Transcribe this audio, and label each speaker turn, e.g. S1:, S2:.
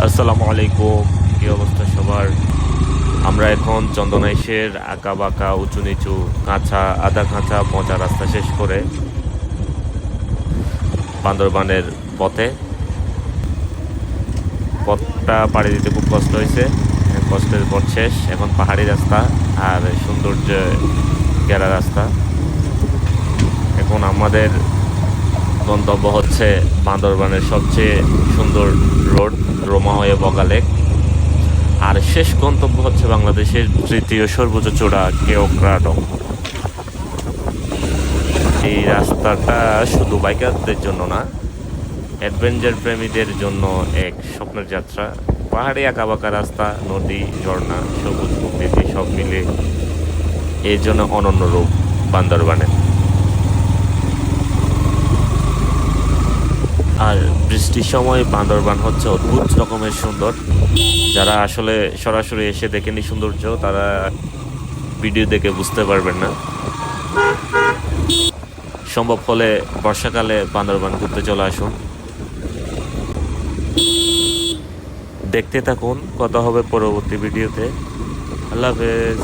S1: আসসালামু আলাইকুম। কি অবস্থা সবার? আমরা এখন চন্দনাইশের আঁকা বাঁকা উঁচু নিচু কাঁচা আধা কাঁচা পচা রাস্তা শেষ করে বান্দরবানের পথে। পথটা পাড়ি দিতে খুব কষ্ট হয়েছে, কষ্টের পথ শেষ। এখন পাহাড়ি রাস্তা আর সৌন্দর্য ঘেরা রাস্তা। এখন আমাদের গন্তব্য হচ্ছে বান্দরবানের সবচেয়ে সুন্দর রোড, রোমা হয়ে বগালেক। আর শেষ গন্তব্য হচ্ছে বাংলাদেশের তৃতীয় সর্বোচ্চ চূড়া কেওক্রাডং। এই রাস্তাটা শুধু বাইকারদের জন্য না, অ্যাডভেঞ্চার প্রেমীদের জন্য এক স্বপ্নের যাত্রা। পাহাড়ি আঁকাবাঁকা রাস্তা, নদী, ঝর্ণা, সবুজ প্রকৃতি সব মিলে এই জন্য অনন্য রূপ বান্দরবানের। আর বৃষ্টির সময় বান্দরবান হচ্ছে অদ্ভুত রকমের সুন্দর। যারা আসলে সরাসরি এসে দেখেনি সৌন্দর্য, তারা ভিডিও দেখে বুঝতে পারবেন না। সম্ভব হলে বর্ষাকালে বান্দরবান ঘুরতে চলে আসুন। দেখতে থাকুন, কথা হবে পরবর্তী ভিডিওতে। আল্লাহ হাফেজ।